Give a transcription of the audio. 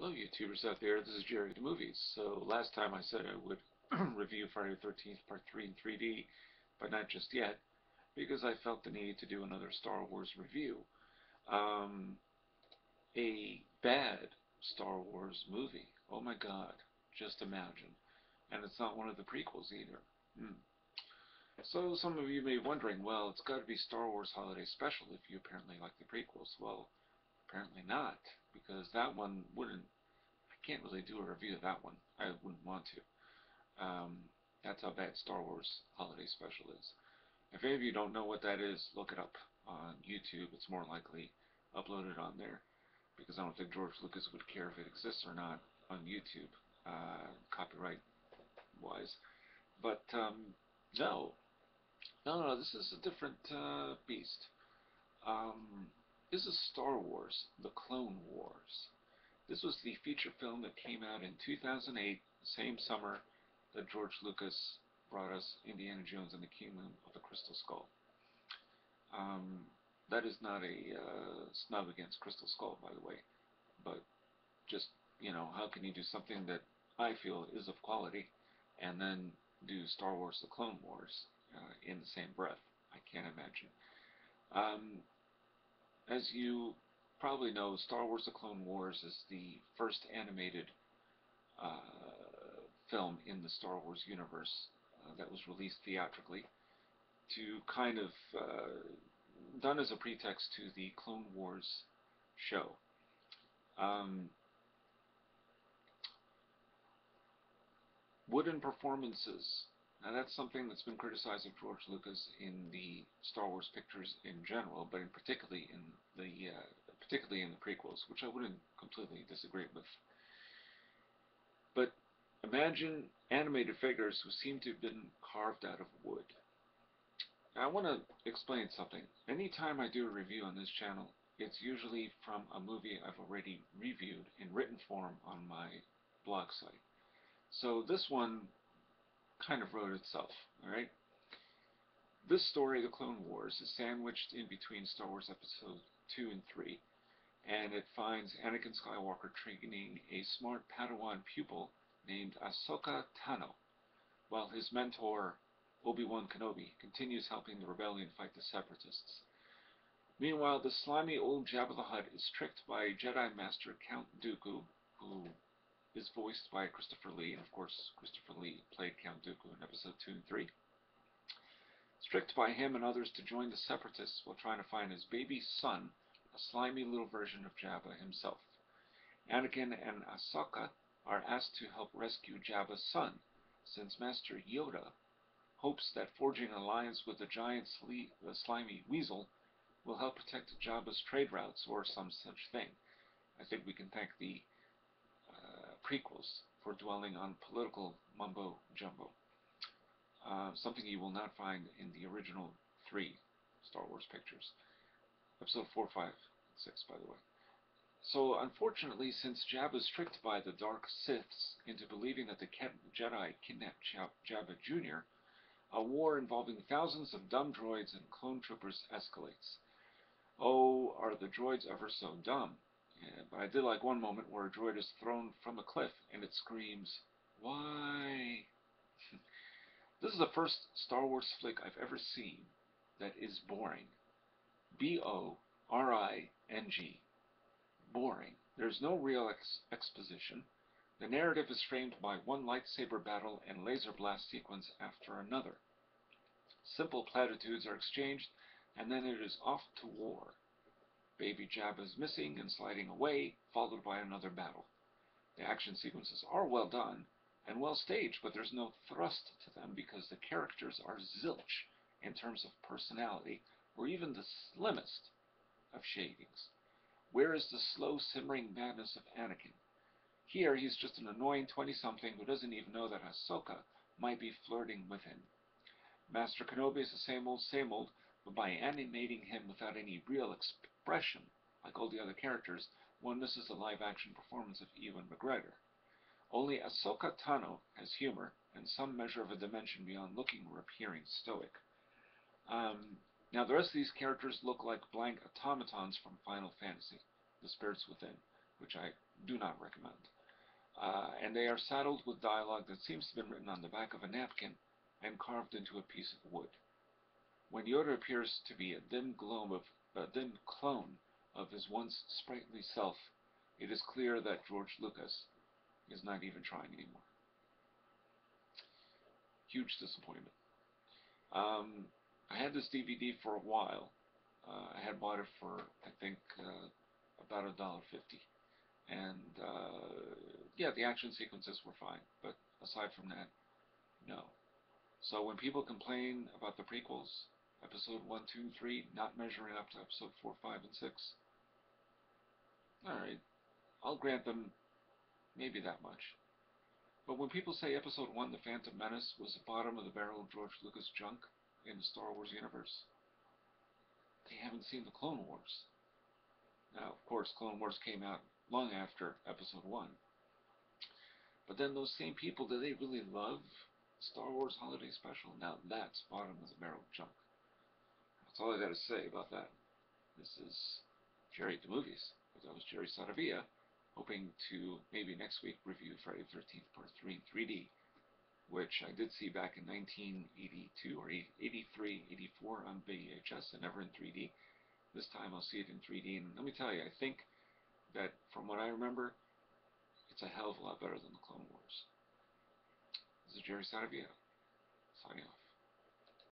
Hello, YouTubers out there. This is Jerry the Movies. So last time I said I would review Friday the 13th Part 3 in 3D, but not just yet, because I felt the need to do another Star Wars review. Um, a bad Star Wars movie. Oh my God, just imagine. And it's not one of the prequels either. Hmm. So some of you may be wondering, well, it's got to be Star Wars Holiday Special if you apparently like the prequels. Well, apparently not, because that one wouldn't can't really do a review of that one. I wouldn't want to. That's how bad Star Wars Holiday Special is. If any of you don't know what that is, look it up on YouTube. It's more likely uploaded on there because I don't think George Lucas would care if it exists or not on YouTube, copyright wise. But no, no, this is a different beast. Um, this is Star Wars: The Clone Wars. This was the feature film that came out in 2008, same summer that George Lucas brought us Indiana Jones and the Kingdom of the Crystal Skull. Um, that is not a snub against Crystal Skull, by the way, but just, how can you do something that I feel is of quality and then do Star Wars The Clone Wars in the same breath? I can't imagine. Um, as you probably know, Star Wars The Clone Wars is the first animated film in the Star Wars universe that was released theatrically to kind of done as a pretext to the Clone Wars show. Um, Wooden performances. Now that's something that's been criticized of George Lucas in the Star Wars pictures in general, but in particularly in the prequels, which I wouldn't completely disagree with. But imagine animated figures who seem to have been carved out of wood. Now, I want to explain something. Anytime I do a review on this channel, it's usually from a movie I've already reviewed in written form on my blog site. So this one kind of wrote itself, alright? This story, The Clone Wars, is sandwiched in between Star Wars Episode 2 and 3, and it finds Anakin Skywalker training a smart Padawan pupil named Ahsoka Tano, while his mentor, Obi-Wan Kenobi, continues helping the rebellion fight the Separatists. Meanwhile, the slimy old Jabba the Hutt is tricked by Jedi Master Count Dooku, who is voiced by Christopher Lee, and of course Christopher Lee played Count Dooku in Episode 2 and 3. Tricked by him and others to join the Separatists while trying to find his baby son, a slimy little version of Jabba himself. Anakin and Ahsoka are asked to help rescue Jabba's son, since Master Yoda hopes that forging an alliance with the giant slimy weasel will help protect Jabba's trade routes or some such thing. I think we can thank the prequels for dwelling on political mumbo-jumbo. Something you will not find in the original 3 Star Wars pictures. Episode 4, 5, and 6, by the way. So, unfortunately, since Jabba is tricked by the Dark Siths into believing that the Jedi kidnapped Jabba Jr., a war involving thousands of dumb droids and clone troopers escalates. Oh, are the droids ever so dumb? Yeah, but I did like one moment where a droid is thrown from a cliff and it screams, "Why?" This is the first Star Wars flick I've ever seen that is boring. B-O-R-I-N-G. Boring. There's no real exposition. The narrative is framed by one lightsaber battle and laser blast sequence after another. Simple platitudes are exchanged, and then it is off to war. Baby Jabba is missing and sliding away, followed by another battle. The action sequences are well done and well staged, but there's no thrust to them because the characters are zilch in terms of personality, or even the slimmest of shadings. Where is the slow simmering madness of Anakin? Here he's just an annoying 20-something who doesn't even know that Ahsoka might be flirting with him. Master Kenobi is the same old, but by animating him without any real expression, like all the other characters, one misses the live-action performance of Ewan McGregor. Only Ahsoka Tano has humor and some measure of a dimension beyond looking or appearing stoic. Now the rest of these characters look like blank automatons from Final Fantasy, The Spirits Within. which I do not recommend. And they are saddled with dialogue that seems to have been written on the back of a napkin and carved into a piece of wood. When Yoda appears to be a dim clone of his once sprightly self, it is clear that George Lucas is not even trying anymore. Huge disappointment. I had this DVD for a while. I had bought it for, I think, about $1.50. And, yeah, the action sequences were fine. But aside from that, no. So when people complain about the prequels, episode 1, 2, 3, not measuring up to episode 4, 5, and 6, alright, I'll grant them maybe that much. But when people say episode 1, The Phantom Menace, was the bottom of the barrel of George Lucas junk in the Star Wars universe, they haven't seen the Clone Wars. Now, of course, Clone Wars came out long after episode 1. But then those same people, do they really love Star Wars Holiday Special? Now that's bottom of the barrel junk. That's all I gotta say about that. This is Jerry at the Movies. That was Jerry Saravia, hoping to maybe next week review Friday the 13th Part 3 in 3D, which I did see back in 1982 or 83, 84 on VHS and never in 3D. This time I'll see it in 3D, and let me tell you, I think that from what I remember, it's a hell of a lot better than the Clone Wars. This is Jerry Saravia, signing off.